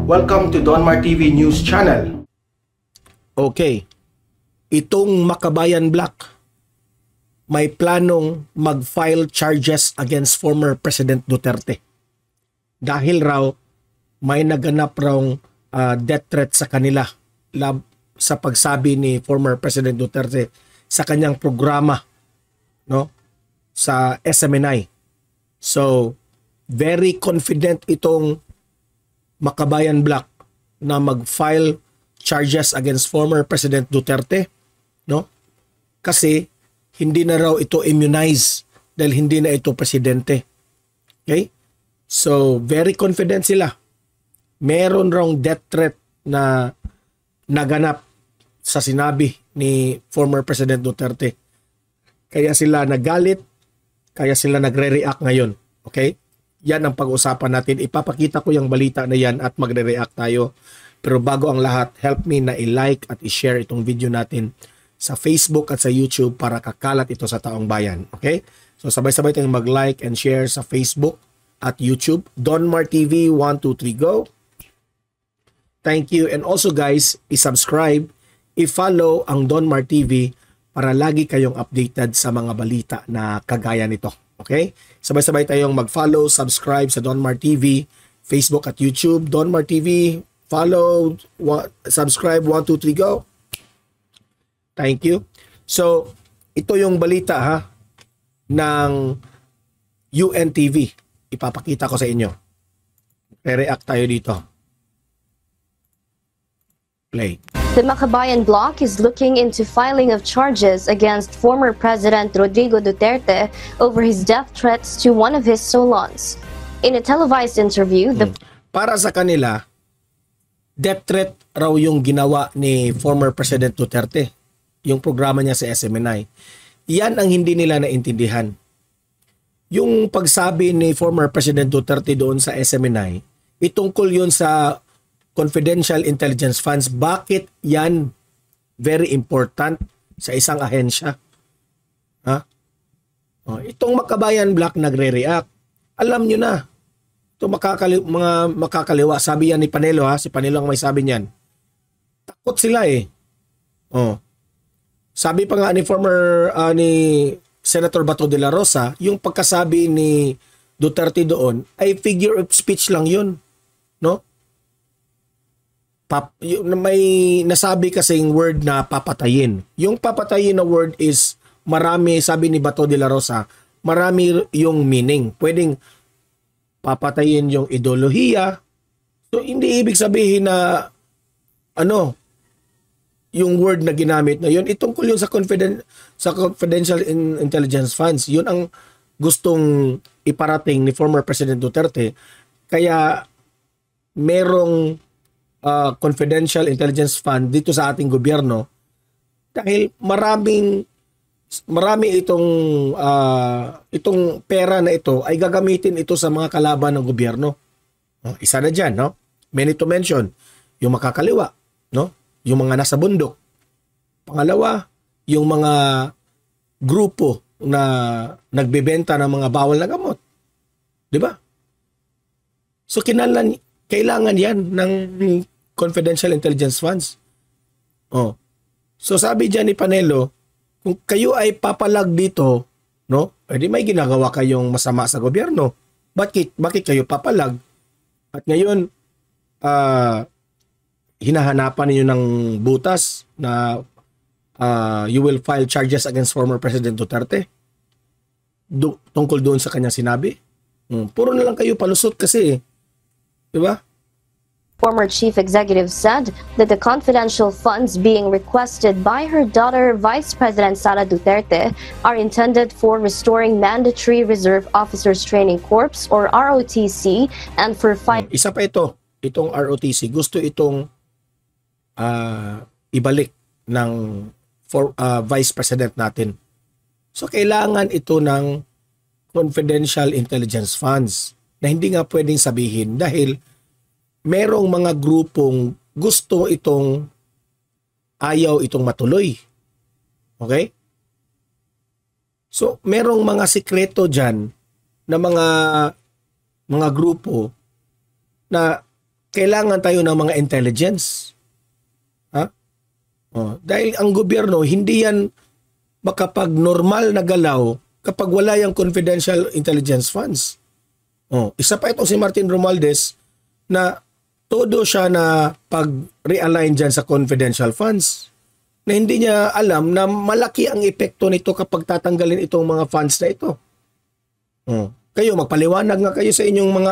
Welcome to Donmar TV News Channel. Okay, itong Makabayan Black may planong mag-file charges against former President Duterte. Dahil raw may naganap raw death threat sa kanila sa pagsabi ni former President Duterte sa kanyang programa, no, sa SMNI. So, very confident itong Makabayan Black na mag-file charges against former President Duterte, no? Kasi hindi na raw ito immunized dahil hindi na ito presidente. Okay? So, very confident sila. Meron raw death threat na naganap sa sinabi ni former President Duterte. Kaya sila nagalit, kaya sila nagre-react ngayon. Okay? Yan ang pag-uusapan natin. Ipapakita ko yung balita na yan at magre-react tayo. Pero bago ang lahat, help me na i-like at i-share itong video natin sa Facebook at sa YouTube para kakalat ito sa taong bayan. Okay? So sabay-sabay tayong mag-like and share sa Facebook at YouTube. Donmar TV 123 go. Thank you. And also guys, i-subscribe, i-follow ang Donmar TV para lagi kayong updated sa mga balita na kagaya nito. Okay? Sabay-sabay tayong mag-follow, subscribe sa Donmar TV, Facebook at YouTube. Donmar TV, follow, subscribe, 1, 2, 3, go. Thank you. So, ito yung balita ng UNTV. Ipapakita ko sa inyo. Re-react tayo dito. Play. The Makabayan Bloc is looking into filing of charges against former President Rodrigo Duterte over his death threats to one of his solons. In a televised interview, Para sa kanila, death threat raw yung ginawa ni former President Duterte, yung programa niya sa SMNI. Yan ang hindi nila naintindihan. Yung pagsabi ni former President Duterte doon sa SMNI, itungkol yun sa confidential intelligence funds. Bakit yan very important sa isang ahensya? Itong Makabayan Black nagre-react. Alam nyo na. Ito mga makakaliwa. Sabi yan ni Panelo, si Panelo ang may sabi niyan. Takot sila eh. Sabi pa nga ni ni Senator Bato de la Rosa, yung pagkasabi ni Duterte doon ay figure of speech lang yun. No? May nasabi kasing word na papatayin. Yung papatayin na word is marami, sabi ni Bato de la Rosa, marami yung meaning. Pwedeng papatayin yung ideolohiya. So hindi ibig sabihin na yung word na ginamit na yun, itungkol yun sa confidential intelligence funds. Yun ang gustong iparating ni former President Duterte. Kaya merong confidential intelligence fund dito sa ating gobyerno dahil marami itong pera na ito ay gagamitin ito sa mga kalaban ng gobyerno. Isa na diyan, no? Many to mention, yung makakaliwa, no? Yung mga nasa bundok. Pangalawa, yung mga grupo na nagbebenta ng mga bawal na gamot. 'Di ba? So kailangan yan ng confidential intelligence funds. So sabi diyan ni Panelo, kung kayo ay papalag dito, no? Edi may ginagawa kayong masama sa gobyerno. Bakit kayo papalag? At ngayon hinahanapan niyo ng butas na you will file charges against former President Duterte tungkol doon sa kanyang sinabi. Puro na lang kayo palusot kasi diba? former chief executive said that the confidential funds being requested by her daughter, Vice President Sara Duterte, are intended for restoring Mandatory Reserve Officers Training Corps or ROTC and for Isa pa itong ROTC, gusto itong ibalik ng Vice President natin. So kailangan ito ng confidential intelligence funds na hindi nga pwedeng sabihin dahil merong mga grupong gusto ayaw itong matuloy. Okay? So merong mga sikreto dyan na mga grupo na kailangan tayo ng mga intelligence. Ha? Dahil ang gobyerno, hindi yan makapag-normal na galaw kapag wala yung confidential intelligence funds. Isa pa itong si Martin Romualdez na todo siya na pag-realign dyan sa confidential funds na hindi niya alam na malaki ang epekto nito kapag tatanggalin itong mga funds na ito. Kayo, magpaliwanag nga kayo sa inyong mga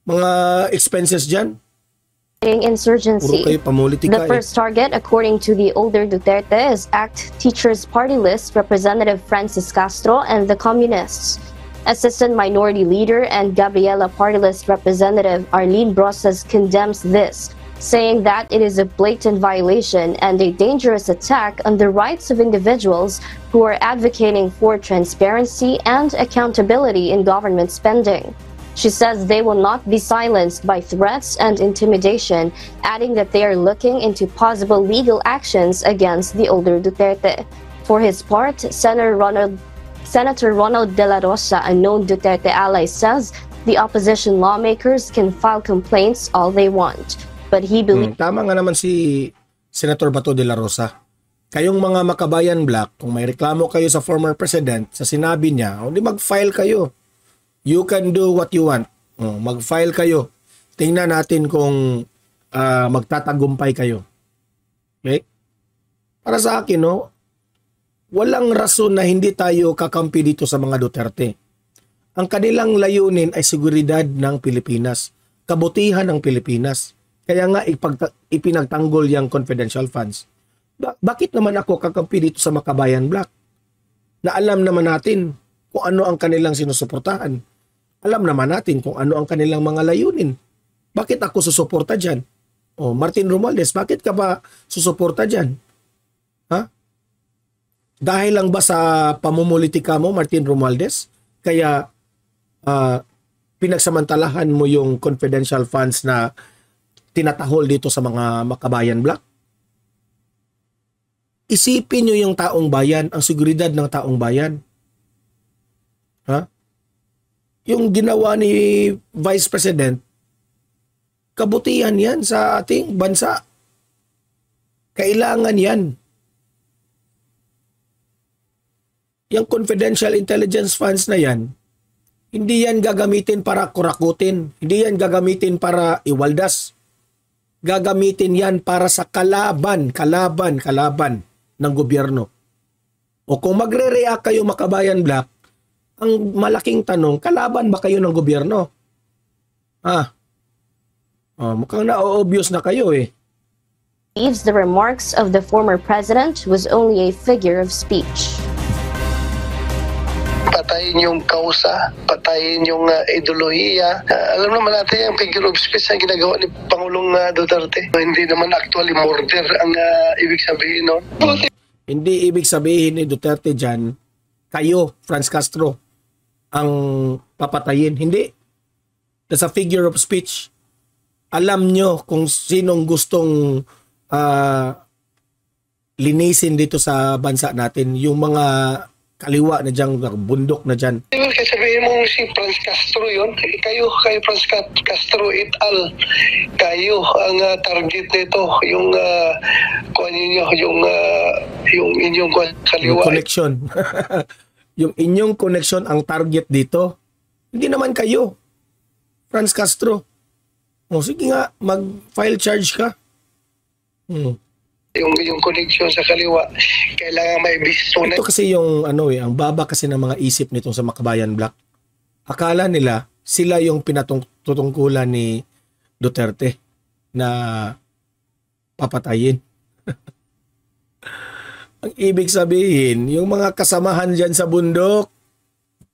mga expenses dyan. Insurgency. Puro kayo pamulitika, The first target, according to the older Duterte, is ACT Teachers Party List Representative Francis Castro and the Communists. Assistant Minority Leader and Gabriela Party List Representative Arlene Brosas condemns this, saying that it is a blatant violation and a dangerous attack on the rights of individuals who are advocating for transparency and accountability in government spending. She says they will not be silenced by threats and intimidation, adding that they are looking into possible legal actions against the older Duterte. For his part, Senator Ronald De La Rosa, a known Duterte ally, says the opposition lawmakers can file complaints all they want. But he believes... Tama nga naman si Senator Bato de la Rosa. Kayong mga Makabayan Black, kung may reklamo kayo sa former president, sa sinabi niya, hindi mag-file kayo. You can do what you want. Mag-file kayo. Tingnan natin kung magtatagumpay kayo. Okay? Para sa akin, walang rason na hindi tayo kakampi dito sa mga Duterte. Ang kanilang layunin ay seguridad ng Pilipinas, kabutihan ng Pilipinas. Kaya nga ipinagtanggol yung confidential funds. Bakit naman ako kakampi dito sa Makabayan Black? Na alam naman natin kung ano ang kanilang sinusuportahan. Alam naman natin kung ano ang kanilang mga layunin. Bakit ako susuporta dyan? Martin Romualdez, bakit ka ba susuporta dyan? Ha? Dahil lang ba sa pamumulitika mo, Martin Romualdez? Kaya pinagsamantalahan mo yung confidential funds na tinatahol dito sa mga Makabayan Black? Isipin nyo yung taong bayan, ang seguridad ng taong bayan. Ha? Yung ginawa ni Vice President, kabutihan yan sa ating bansa. Kailangan yan. Yung confidential intelligence funds na yan, hindi yan gagamitin para kurakutin. Hindi yan gagamitin para iwaldas. Gagamitin yan para sa kalaban ng gobyerno. O kung magre-react kayo Makabayan Black, ang malaking tanong, kalaban ba kayo ng gobyerno? Mukhang na-obvious na kayo eh. Believes the remarks of the former president was only a figure of speech. Patayin yung kausa, patayin yung ideolohiya. Alam naman natin yung figure of speech na ginagawa ni Pangulong Duterte. Hindi naman actually murder ang ibig sabihin nun. Hindi ibig sabihin ni Duterte dyan, kayo, Franz Castro, ang papatayin. Hindi. That's a figure of speech. Alam nyo kung sinong gustong linisin dito sa bansa natin. Yung mga kaliwa na dyan, bundok na dyan. Kasi sabihin mo si Franz Castro yun. Kayo Franz Castro et al. Kayo ang target nito. Yung yung inyong kaliwa. Yung connection. Yung inyong connection ang target dito. Hindi naman kayo, Franz Castro. Sige nga, mag-file charge ka. Yung connection sa kaliwa, kailangan may bisto na. Ito kasi yung ang baba kasi ng mga isip nitong sa Makabayan Black. Akala nila sila yung pinatutungkulan ni Duterte na papatayin. Ang ibig sabihin, yung mga kasamahan dyan sa bundok.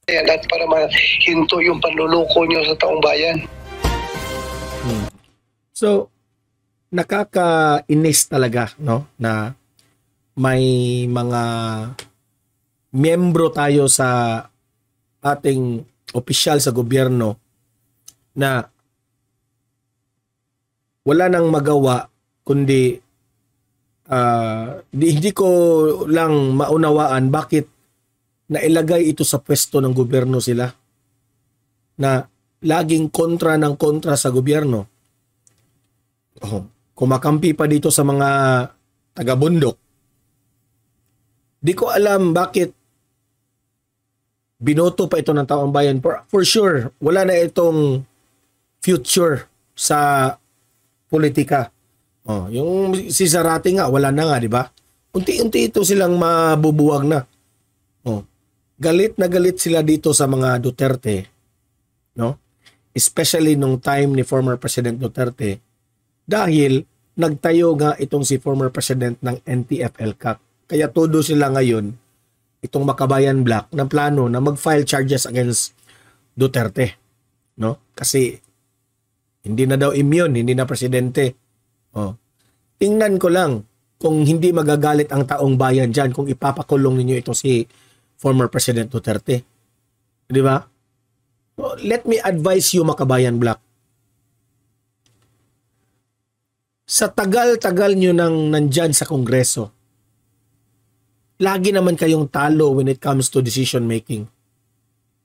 Yan, at para mahinto yung panluloko nyo sa taong bayan. So, nakakainis talaga, no? Na may mga miyembro tayo sa ating opisyal sa gobyerno na wala nang magawa kundi hindi ko lang maunawaan bakit nailagay ito sa pwesto ng gobyerno sila na laging kontra ng kontra sa gobyerno. kumakampi pa dito sa mga taga-bundok. Di ko alam bakit binoto pa ito ng taong bayan. For sure, wala na itong future sa politika. Yung si Zarate nga, wala na nga, di ba? Unti-unti ito silang mabubuwag na. Galit na galit sila dito sa mga Duterte, no? Especially nung time ni former President Duterte, dahil nagtayo nga itong si former President ng NTF-ELCAC. Kaya todo sila ngayon, itong Makabayan Black, ng plano na mag-file charges against Duterte, no? Kasi hindi na daw immune, hindi na presidente. Tingnan ko lang kung hindi magagalit ang taong bayan dyan kung ipapakulong ninyo ito si former President Duterte. Di ba? Let me advise you, Makabayan Black. Sa tagal-tagal nyo nang nandyan sa Kongreso, lagi naman kayong talo when it comes to decision making.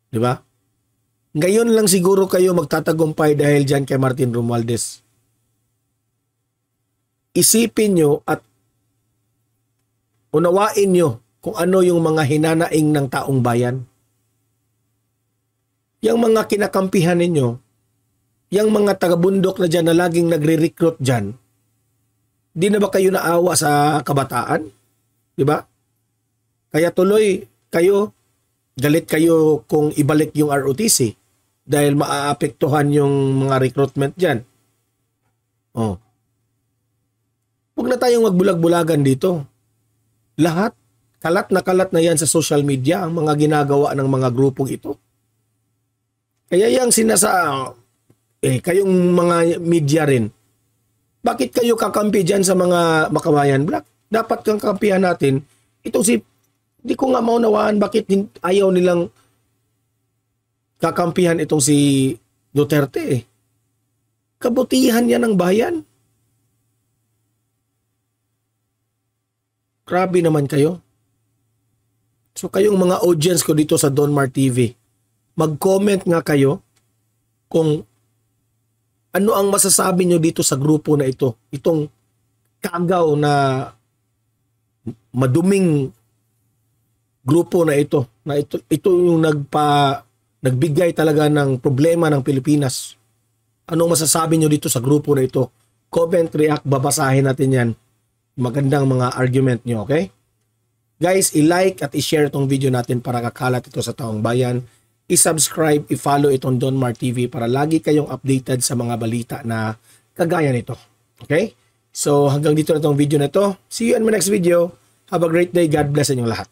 Di ba? Ngayon lang siguro kayo magtatagumpay dahil dyan kay Martin Romualdez. Isipin nyo at unawain nyo kung ano yung mga hinanaing ng taong bayan. Yung mga kinakampihan ninyo, yung mga taga-bundok na dyan na laging nagre-recruit dyan, di na ba kayo naawa sa kabataan? Di ba? Kaya tuloy kayo, galit kayo kung ibalik yung ROTC dahil maaapektuhan yung mga recruitment dyan. Huwag na tayong magbulag-bulagan dito. Lahat, kalat na yan sa social media ang mga ginagawa ng mga grupong ito. Kaya yung kayong mga media rin, bakit kayo kakampi dyan sa mga Makabayan Black? Dapat kang kampihan natin. Di ko nga maunawaan bakit ayaw nilang kakampihan itong si Duterte. Kabutihan yan ng bayan. Grabe naman kayo. So kayong mga audience ko dito sa Donmar TV, mag-comment nga kayo kung ano ang masasabi nyo dito sa grupo na ito. Itong kagaw na maduming grupo na ito. Na ito yung nagbigay talaga ng problema ng Pilipinas. Anong masasabi nyo dito sa grupo na ito? Comment, react, babasahin natin yan. Magandang mga argument nyo, okay? Guys, i-like at i-share itong video natin para kakalat ito sa taong bayan. I-subscribe, i-follow itong Donmar TV para lagi kayong updated sa mga balita na kagaya nito. Okay? So hanggang dito na itong video na ito. See you in my next video. Have a great day. God bless inyong lahat.